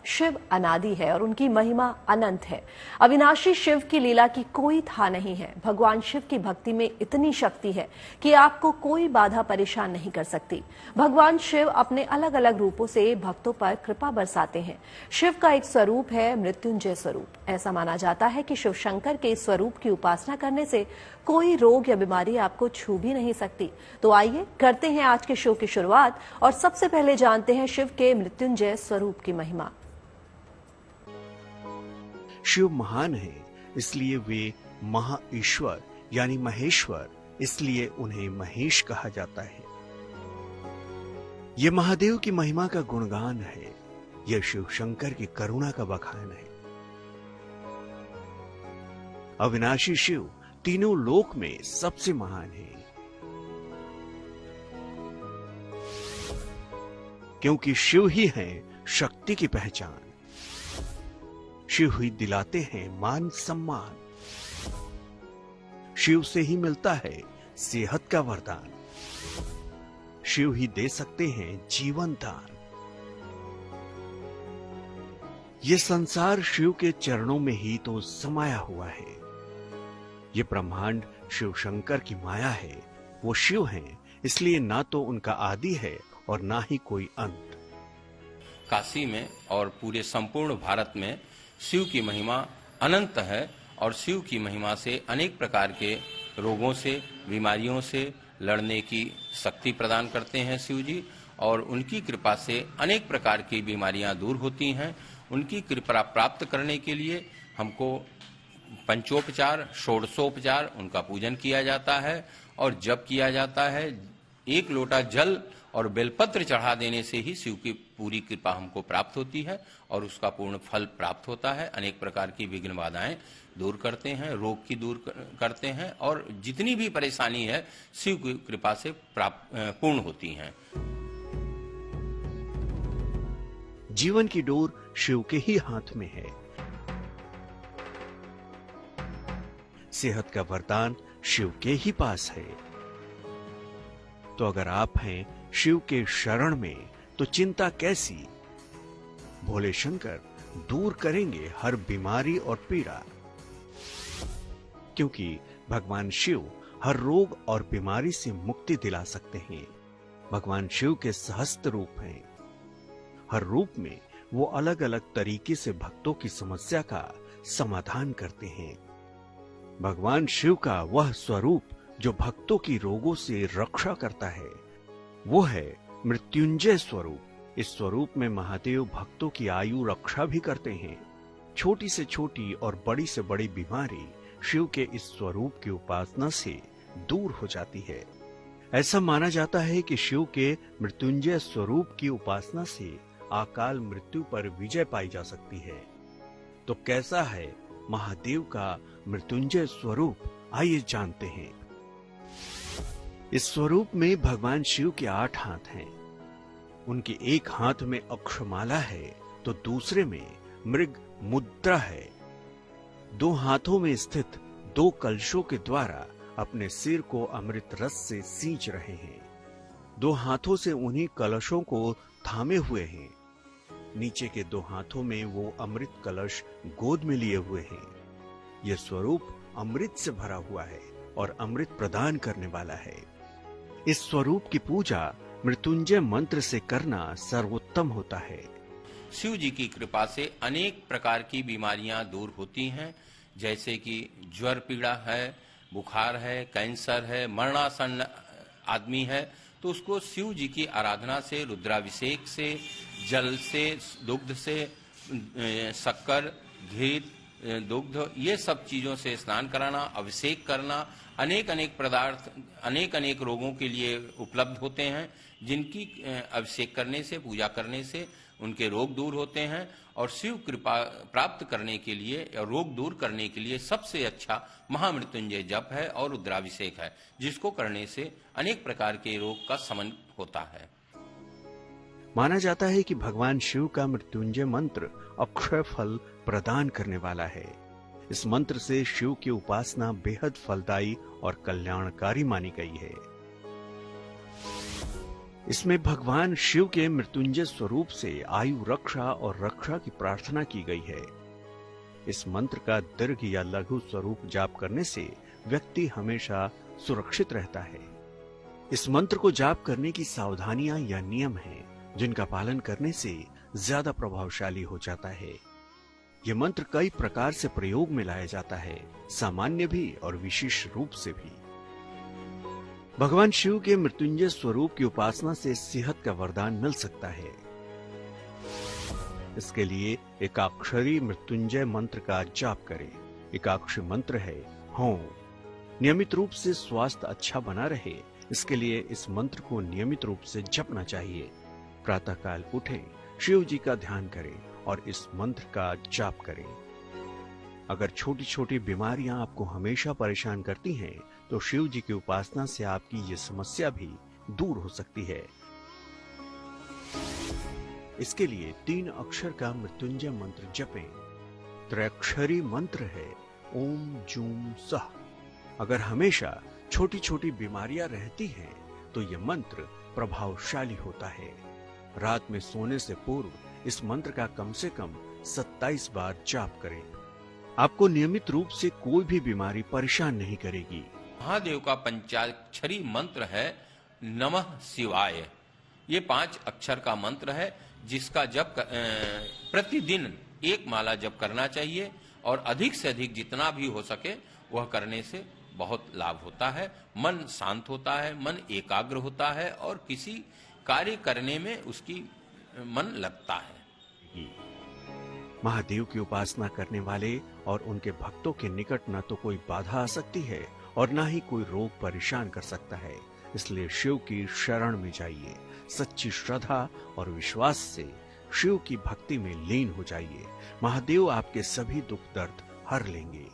शिव अनादि है और उनकी महिमा अनंत है। अविनाशी शिव की लीला की कोई था नहीं है। भगवान शिव की भक्ति में इतनी शक्ति है कि आपको कोई बाधा परेशान नहीं कर सकती। भगवान शिव अपने अलग अलग रूपों से भक्तों पर कृपा बरसाते हैं। शिव का एक स्वरूप है मृत्युंजय स्वरूप। ऐसा माना जाता है कि शिव शंकर के इस स्वरूप की उपासना करने से कोई रोग या बीमारी आपको छू भी नहीं सकती। तो आइए करते हैं आज के शो की शुरुआत और सबसे पहले जानते हैं शिव के मृत्युंजय स्वरूप की महिमा। शिव महान है, इसलिए वे महा ईश्वर यानी महेश्वर, इसलिए उन्हें महेश कहा जाता है। ये महादेव की महिमा का गुणगान है। यह शिव शंकर की करुणा का बखान है। अविनाशी शिव तीनों लोक में सबसे महान है, क्योंकि शिव ही है शक्ति की पहचान। शिव ही दिलाते हैं मान सम्मान। शिव से ही मिलता है सेहत का वरदान। शिव ही दे सकते हैं जीवन दान। ये संसार शिव के चरणों में ही तो समाया हुआ है। ये ब्रह्मांड शिव शंकर की माया है। वो शिव हैं, इसलिए ना तो उनका आदि है और ना ही कोई अंत। काशी में और पूरे संपूर्ण भारत में शिव की महिमा अनंत है और शिव की महिमा से अनेक प्रकार के रोगों से, बीमारियों से लड़ने की शक्ति प्रदान करते हैं शिव जी। और उनकी कृपा से अनेक प्रकार की बीमारियां दूर होती हैं। उनकी कृपा प्राप्त करने के लिए हमको पंचोपचार, षोडशोपचार उनका पूजन किया जाता है। और जब किया जाता है, 1 लोटा जल और बेलपत्र चढ़ा देने से ही शिव की पूरी कृपा हमको प्राप्त होती है और उसका पूर्ण फल प्राप्त होता है। अनेक प्रकार की विघ्न बाधाएं दूर करते हैं, रोग की दूर करते हैं और जितनी भी परेशानी है शिव की कृपा से पूर्ण होती हैं। जीवन की डोर शिव के ही हाथ में है। सेहत का वरदान शिव के ही पास है। तो अगर आप हैं शिव के शरण में तो चिंता कैसी। भोले शंकर दूर करेंगे हर बीमारी और पीड़ा, क्योंकि भगवान शिव हर रोग और बीमारी से मुक्ति दिला सकते हैं। भगवान शिव के सहस्त्र रूप हैं। हर रूप में वो अलग अलग तरीके से भक्तों की समस्या का समाधान करते हैं। भगवान शिव का वह स्वरूप जो भक्तों की रोगों से रक्षा करता है, वो है मृत्युंजय स्वरूप। इस स्वरूप में महादेव भक्तों की आयु रक्षा भी करते हैं। छोटी से छोटी और बड़ी से बड़ी बीमारी शिव के इस स्वरूप की उपासना से दूर हो जाती है। ऐसा माना जाता है कि शिव के मृत्युंजय स्वरूप की उपासना से अकाल मृत्यु पर विजय पाई जा सकती है। तो कैसा है महादेव का मृत्युंजय स्वरूप, आइए जानते हैं। इस स्वरूप में भगवान शिव के 8 हाथ हैं। उनके एक हाथ में अक्षमाला है तो दूसरे में मृग मुद्रा है। 2 हाथों में स्थित 2 कलशों के द्वारा अपने सिर को अमृत रस से सींच रहे हैं। 2 हाथों से उन्हीं कलशों को थामे हुए हैं। नीचे के 2 हाथों में वो अमृत कलश गोद में लिए हुए हैं। यह स्वरूप अमृत से भरा हुआ है और अमृत प्रदान करने वाला है। इस स्वरूप की पूजा मृत्युंजय मंत्र से करना सर्वोत्तम होता है। शिव जी की कृपा से अनेक प्रकार की बीमारियां दूर होती हैं, जैसे कि ज्वर पीड़ा है, बुखार है, कैंसर है, मरणासन आदमी है तो उसको शिव जी की आराधना से, रुद्राभिषेक से, जल से, दुग्ध से, शक्कर, घी, दुग्ध, ये सब चीजों से स्नान कराना, अभिषेक करना, अनेक अनेक पदार्थ अनेक अनेक रोगों के लिए उपलब्ध होते हैं, जिनकी अभिषेक करने से, पूजा करने से उनके रोग दूर होते हैं। और शिव कृपा प्राप्त करने के लिए या रोग दूर करने के लिए सबसे अच्छा महामृत्युंजय जप है और रुद्राभिषेक है, जिसको करने से अनेक प्रकार के रोग का शमन होता है। माना जाता है कि भगवान शिव का मृत्युंजय मंत्र अक्षय फल प्रदान करने वाला है। इस मंत्र से शिव की उपासना बेहद फलदायी और कल्याणकारी मानी गई है। इसमें भगवान शिव के मृत्युंजय स्वरूप से आयु रक्षा और रक्षा की प्रार्थना की गई है। इस मंत्र का दीर्घ या लघु स्वरूप जाप करने से व्यक्ति हमेशा सुरक्षित रहता है। इस मंत्र को जाप करने की सावधानियां या नियम हैं, जिनका पालन करने से ज्यादा प्रभावशाली हो जाता है। यह मंत्र कई प्रकार से प्रयोग में लाया जाता है, सामान्य भी और विशेष रूप से भी। भगवान शिव के मृत्युंजय स्वरूप की उपासना से सेहत का वरदान मिल सकता है। इसके लिए एकाक्षरी मृत्युंजय मंत्र का जाप करें। एकाक्षरी मंत्र है होम। नियमित रूप से स्वास्थ्य अच्छा बना रहे, इसके लिए इस मंत्र को नियमित रूप से जपना चाहिए। प्रातःकाल उठें, शिव जी का ध्यान करें और इस मंत्र का जाप करें। अगर छोटी छोटी बीमारियां आपको हमेशा परेशान करती हैं, तो शिव जी की उपासना से आपकी ये समस्या भी दूर हो सकती है। इसके लिए 3 अक्षर का मृत्युंजय मंत्र जपें। त्रैक्षरी मंत्र है ओम जूम सह। अगर हमेशा छोटी छोटी बीमारियां रहती हैं, तो यह मंत्र प्रभावशाली होता है। रात में सोने से पूर्व इस मंत्र का कम से कम 27 बार जाप करें। आपको नियमित रूप से कोई भी बीमारी परेशान नहीं करेगी। महादेव का पंचाक्षरी मंत्र है नमः शिवाय। ये 5 अक्षर का मंत्र है, जिसका जप प्रतिदिन 1 माला जप करना चाहिए और अधिक से अधिक जितना भी हो सके वह करने से बहुत लाभ होता है। मन शांत होता है, मन एकाग्र होता है और किसी कार्य करने में उसकी मन लगता है। महादेव की उपासना करने वाले और उनके भक्तों के निकट न तो कोई बाधा आ सकती है और न ही कोई रोग परेशान कर सकता है। इसलिए शिव की शरण में जाइए। सच्ची श्रद्धा और विश्वास से शिव की भक्ति में लीन हो जाइए। महादेव आपके सभी दुख दर्द हर लेंगे।